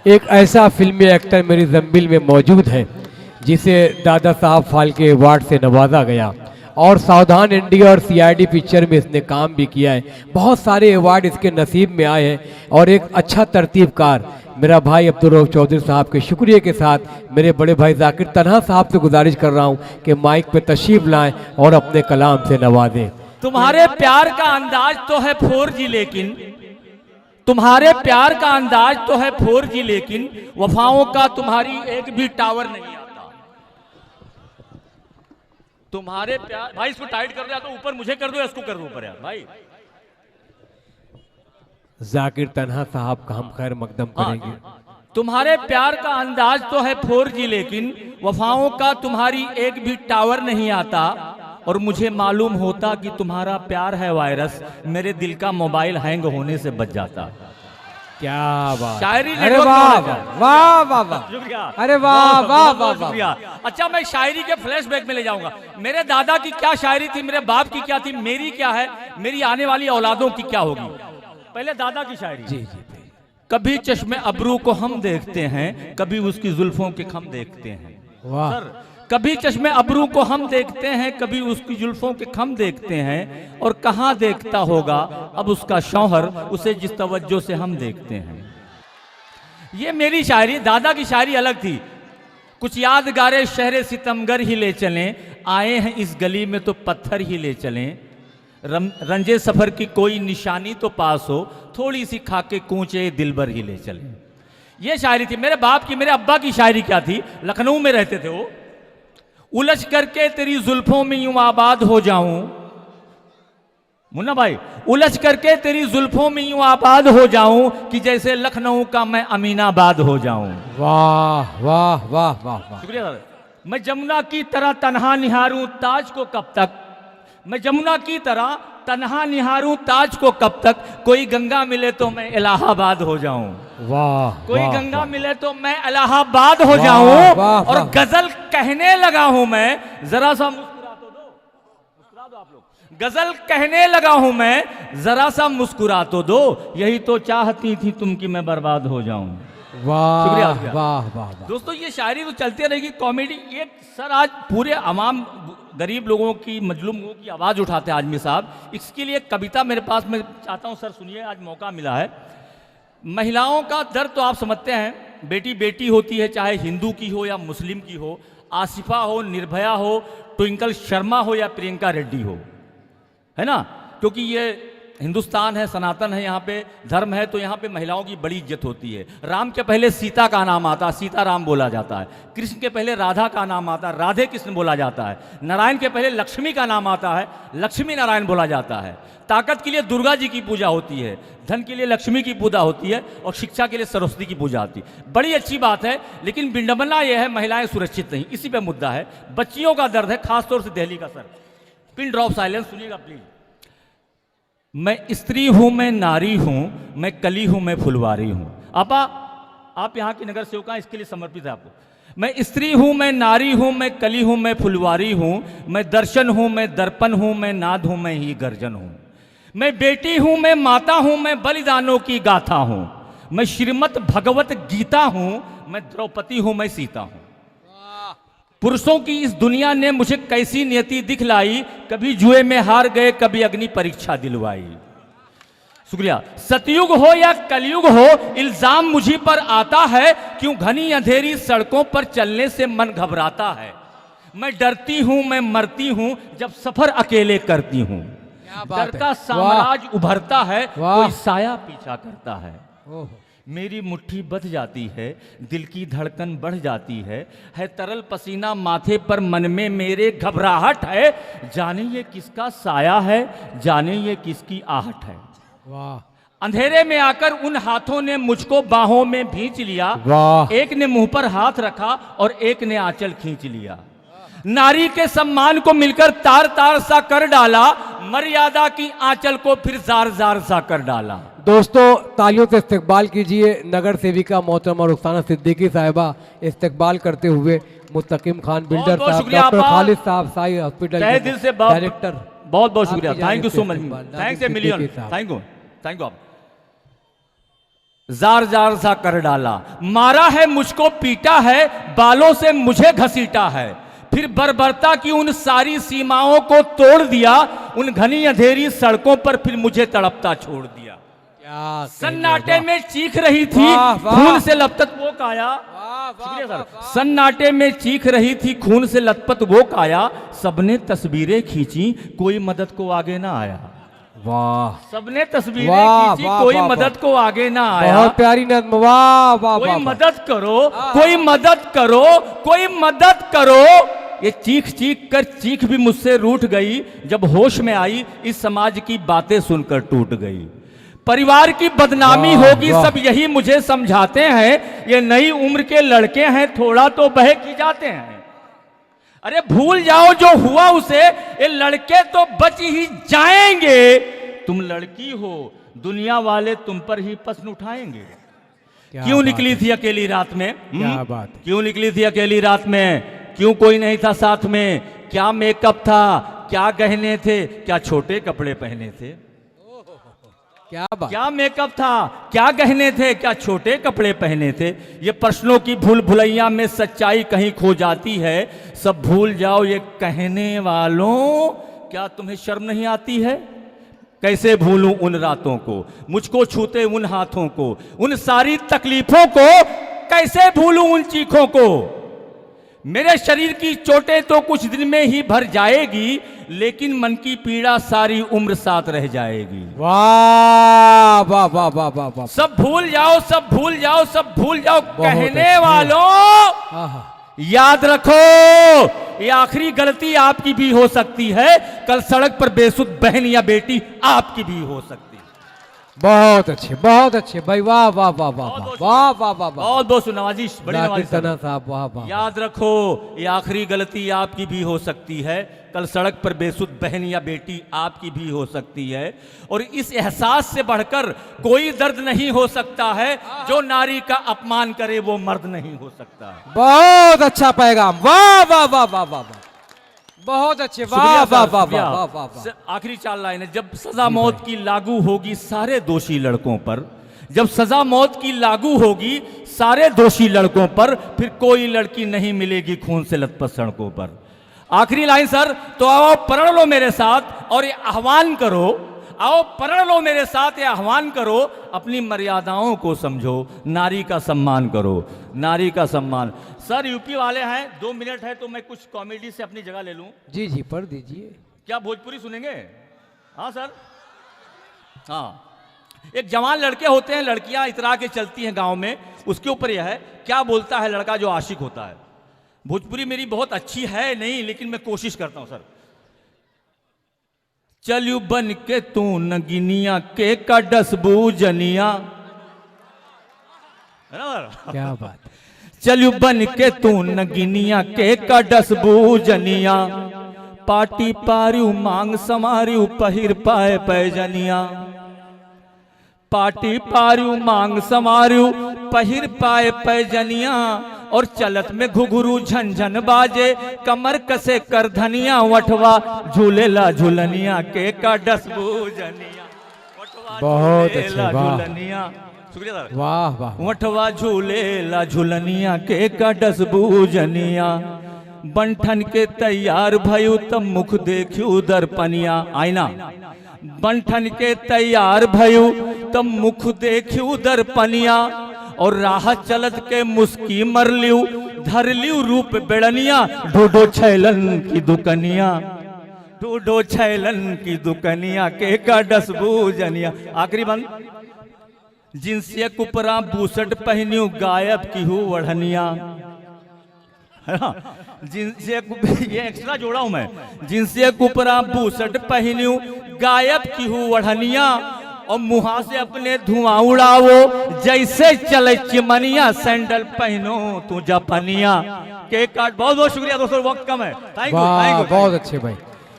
एक ऐसा फिल्मी एक्टर मेरी जम्बिल में मौजूद है जिसे दादा साहब फाल्के अवार्ड से नवाजा गया और सावधान इंडिया और सीआईडी पिक्चर में इसने काम भी किया है। बहुत सारे अवार्ड इसके नसीब में आए हैं और एक अच्छा तरतीबकार मेरा भाई अब्दुल रऊफ चौधरी साहब के शुक्रिया के साथ मेरे बड़े भाई जाकिर तन्हा साहब से गुजारिश कर रहा हूं कि माइक पे तशरीफ लाएं और अपने कलाम से नवाजें। तुम्हारे प्यार का अंदाज तो है 4G लेकिन तुम्हारे प्यार का अंदाज तो है 4G लेकिन वफाओं का तुम्हारी एक भी टावर नहीं आता। तुम्हारे प्यार भाई इसको टाइट कर दिया तो ऊपर मुझे कर दो, इसको कर दो ऊपर यार भाई। जाकिर तन्हा साहब का हम खैर मकदम करेंगे। तुम्हारे प्यार का अंदाज तो है 4G लेकिन वफाओं का तुम्हारी एक भी टावर नहीं आता। और मुझे मालूम होता कि तुम्हारा प्यार है वायरस, मेरे दिल का मोबाइल हैंग होने से बच जाता। क्या बात, शायरी। अरे वाह वाह वाह वाह, शुक्रिया। अरे वाह वाह वाह शुक्रिया। अच्छा मैं शायरी के फ्लैशबैक में ले जाऊंगा। मेरे दादा की क्या शायरी थी, मेरे बाप की क्या थी, मेरी क्या है, मेरी आने वाली औलादों की क्या होगी। पहले दादा की शायरी। जी जी। कभी चश्मे अबरू को हम देखते हैं, कभी उसकी जुल्फों के खम देखते हैं। वाह। सर कभी चश्मे अबरू को हम देखते हैं, कभी उसकी जुल्फों के खम देखते हैं। और कहाँ देखता होगा अब उसका शौहर, उसे जिस तवज्जो से हम देखते हैं। ये मेरी शायरी। दादा की शायरी अलग थी। कुछ यादगारे शहरे सितमगर ही ले चलें, आए हैं इस गली में तो पत्थर ही ले चलें। रंजे सफर की कोई निशानी तो पास हो, थोड़ी सी खाके कूचे दिलबर ही ले चलें। ये शायरी थी मेरे बाप की। मेरे अब्बा की शायरी क्या थी, लखनऊ में रहते थे वो। उलझ करके तेरी जुल्फों में यूं आबाद हो जाऊं, मुन्ना भाई, उलझ करके तेरी जुल्फों में यूं आबाद हो जाऊं कि जैसे लखनऊ का मैं अमीनाबाद हो जाऊं। वाह वाह वाह वाह वाह। शुक्रिया दादा। मैं जमुना की तरह तन्हा निहारूं ताज को कब तक, मैं जमुना की तरह तन्हा निहारूं ताज को कब तक, कोई गंगा मिले तो मैं इलाहाबाद हो जाऊं। वाह। कोई वाह, गंगा वाह। मिले तो मैं इलाहाबाद हो वाह, जाऊं। वाह, और वाह। गजल कहने लगा हूं मैं, जरा सा मुस्कुरा तो दो, मुस्कुरा दो आप लोग। गजल कहने लगा हूं मैं, जरा सा मुस्कुरा तो दो, यही तो चाहती थी तुम कि मैं बर्बाद हो जाऊं। वाह शुक्रिया, वाह वाह वाह। दोस्तों ये शायरी तो चलती रहेगी, कॉमेडी। ये सर आज पूरे अवाम गरीब लोगों की, मजलूम लोगों की आवाज़ उठाते हैं आजमी साहब। इसके लिए कविता मेरे पास, मैं चाहता हूँ सर सुनिए, आज मौका मिला है। महिलाओं का दर्द तो आप समझते हैं, बेटी बेटी होती है, चाहे हिंदू की हो या मुस्लिम की हो, आसिफा हो, निर्भया हो, ट्विंकल शर्मा हो या प्रियंका रेड्डी हो, है ना। क्योंकि ये हिंदुस्तान है, सनातन है, यहाँ पे धर्म है, तो यहाँ पे महिलाओं की बड़ी इज्जत होती है। राम के पहले सीता का नाम आता है, सीता राम बोला जाता है। कृष्ण के पहले राधा का नाम आता है, राधे कृष्ण बोला जाता है। नारायण के पहले लक्ष्मी का नाम आता है, लक्ष्मी नारायण बोला जाता है। ताकत के लिए दुर्गा जी की पूजा होती है, धन के लिए लक्ष्मी की पूजा होती है, और शिक्षा के लिए सरस्वती की पूजा होती है। बड़ी अच्छी बात है, लेकिन विडंबना यह है महिलाएं सुरक्षित नहीं। इसी पे मुद्दा है। बच्चियों का दर्द है, खासतौर से दिल्ली का। सर पिन ड्रॉप साइलेंस सुनिएगा प्लीज। मैं स्त्री हूं, मैं नारी हूं, मैं कली हूं, मैं फुलवारी हूं। आप यहां की नगर सेवका, इसके लिए समर्पित है आपको। मैं स्त्री हूं, मैं नारी हूं, मैं कली हूं, मैं फुलवारी हूं। मैं दर्शन हूं, मैं दर्पण हूं, मैं नाद हूं, मैं ही गर्जन हूं। मैं बेटी हूं, मैं माता हूं, मैं बलिदानों की गाथा हूं। मैं श्रीमद् भगवत गीता हूं, मैं द्रौपदी हूं, मैं सीता हूं। पुरुषों की इस दुनिया ने मुझे कैसी नियति दिखलाई, कभी जुए में हार गए, कभी अग्नि परीक्षा दिलवाई। शुक्रिया। सतयुग हो या कलयुग हो, इल्जाम मुझी पर आता है, क्यों घनी अंधेरी सड़कों पर चलने से मन घबराता है। मैं डरती हूं, मैं मरती हूं, जब सफर अकेले करती हूं। डर का साम्राज्य उभरता है, कोई साया पीछा करता है। मेरी मुट्ठी बंध जाती है, दिल की धड़कन बढ़ जाती है तरल पसीना माथे पर, मन में मेरे घबराहट है। जाने ये किसका साया है, जाने ये किसकी आहट है। वाह। अंधेरे में आकर उन हाथों ने मुझको बाहों में भींच लिया। वाह। एक ने मुंह पर हाथ रखा और एक ने आंचल खींच लिया। नारी के सम्मान को मिलकर तार तार सा कर डाला, मर्यादा की आंचल को फिर जार जार सा कर डाला। दोस्तों तालियों से इस्तकबाल कीजिए नगर सेविका मोहतरमा रुखसाना सिद्दीकी साहिबा, इस्तकबाल करते हुए मुस्तकीम खान बिल्डर साहब, डॉक्टर खालिद साहब, साई हॉस्पिटल तहे दिल से डायरेक्टर, बहुत बहुत शुक्रिया। Thank you so much, thanks a million, thank you आप। जार जार सा कर डाला, मारा है मुझको, पीटा है, बालों से मुझे घसीटा है, फिर बर्बरता की उन सारी सीमाओं को तोड़ दिया, उन घनी अंधेरी सड़कों पर फिर मुझे तड़पता छोड़ दिया। क्या सन्नाटे में चीख रही थी वाह, वाह। खून से लथपथ वो काया, शुक्रिया सर। सन्नाटे में चीख रही थी खून से लथपथ वो काया, सबने तस्वीरें खींची कोई मदद को आगे ना आया। वाह, सबने तस्वीरें वाह, खींची वाह, कोई वाह, मदद को आगे ना आया। बहुत प्यारी नज्म, वाह वाह कोई वाह, मदद करो, कोई मदद करो, कोई मदद करो। ये चीख चीख कर चीख भी मुझसे रूठ गई, जब होश में आई इस समाज की बातें सुनकर टूट गई। परिवार की बदनामी वाह, होगी वाह। सब यही मुझे समझाते हैं, ये नई उम्र के लड़के हैं थोड़ा तो बहक ही जाते हैं। अरे भूल जाओ जो हुआ उसे, ये लड़के तो बच ही जाएंगे। तुम लड़की हो, दुनिया वाले तुम पर ही प्रश्न उठाएंगे। क्या क्यों बात निकली है, थी अकेली रात में? क्या बात है। क्यों निकली थी अकेली रात में? क्यों कोई नहीं था साथ में? क्या मेकअप था, क्या गहने थे, क्या छोटे कपड़े पहने थे? क्या बात, क्या मेकअप था, क्या गहने थे, क्या छोटे कपड़े पहने थे? ये प्रश्नों की भूल भुलैया में सच्चाई कहीं खो जाती है। सब भूल जाओ ये कहने वालों, क्या तुम्हें शर्म नहीं आती है? कैसे भूलूं उन रातों को, मुझको छूते उन हाथों को, उन सारी तकलीफों को, कैसे भूलूं उन चीखों को? मेरे शरीर की चोटें तो कुछ दिन में ही भर जाएगी, लेकिन मन की पीड़ा सारी उम्र साथ रह जाएगी। वाह वाह वाह वाह वाह वाह, सब भूल जाओ, सब भूल जाओ, सब भूल जाओ कहने अच्छे। वालों, आहा, याद रखो ये आखिरी गलती आपकी भी हो सकती है। कल सड़क पर बेसुध बहन या बेटी आपकी भी हो सकती है। बहुत अच्छे भाई, वाह वाह वाह वाह वाह वाह वाह वाह वाह, बहुत बहुत नवाजिश, बड़ी जाकिर नवाजिश। सना साहब, वाह वाह। याद रखो ये आखिरी गलती आपकी भी हो सकती है। कल सड़क पर बेसुध बहन या बेटी आपकी भी हो सकती है। और इस एहसास से बढ़कर कोई दर्द नहीं हो सकता है, जो नारी का अपमान करे वो मर्द नहीं हो सकता। बहुत अच्छा पैगाम, वाह वाह वाह वाह वाह वाह, बहुत अच्छे, वाह शुक्रिया वाह सर, वाह शुक्रिया। वाह वाह वाह वाह। आखिरी चार लाइन है। जब सजा मौत की लागू होगी सारे दोषी लड़कों पर, जब सजा मौत की लागू होगी सारे दोषी लड़कों पर, फिर कोई लड़की नहीं मिलेगी खून से लथपथ सड़कों पर। आखिरी लाइन सर, तो आओ पकड़ लो मेरे साथ और ये आह्वान करो, आओ पकड़ लो मेरे साथ, ये आह्वान करो, अपनी मर्यादाओं को समझो, नारी का सम्मान करो, नारी का सम्मान। सर यूपी वाले हैं, 2 मिनट है तो मैं कुछ कॉमेडी से अपनी जगह ले लूं। जी जी, पढ़ दीजिए। क्या भोजपुरी सुनेंगे? हाँ सर, हाँ। एक जवान लड़के होते हैं, लड़कियां इतरा के चलती हैं गांव में, उसके ऊपर यह है क्या बोलता है लड़का जो आशिक होता है। भोजपुरी मेरी बहुत अच्छी है नहीं, लेकिन मैं कोशिश करता हूं सर। चलू बन के तू नगिनिया के का डसबू जनिया, है ना सर? क्या बात है। चलू बन के तू नगिनिया के का डसबू जनिया, पाटी पारियू मांग समारियू पहिर पाए पैजनिया, पाटी पारियू मांग समारियू पहिर पाए पैजनिया, और चलत में घुघरू झनझन बाजे, कमर कसे कर धनिया, वठवा झूलेला झुलनिया के का डसबू जनिया, वठवा बहुत झूलेला अच्छे, वाह। झुलनिया। शुक्रिया सर। वाह वाह, वठवा झूलेला झुलनिया के का डसबू जनिया, बंठन के तैयार भयू तब मुख देखियो दर्पनिया, आईना बंठन के तैयार भयू तब मुख देखियो दर्पनिया, और राह चलत के मुस्की मर लियो, धर लियो रूप बेड़निया, ढूढो छैलन की दुकनिया, ढूढो छैलन की दुकनिया के का डसबू जनिया। आखिरी बंद। जिनसे कुपरा बूसट पहनियो गायब की हूँ वढ़निया, है ना? जिनसे ये एक्स्ट्रा जोड़ा हूं मैं। जिनसे कुपरा बूसट पहनियो गायब की हूँ वढ़निया, और मुहा से अपने धुआं उड़ावो जैसे चले चिमनिया, सैंडल पहनो तू जापानिया के काट। बहुत बहुत शुक्रिया दोस्तों, वक्त कम है। थैंक यू, वाह थैंक यू। बहुत अच्छे भाई।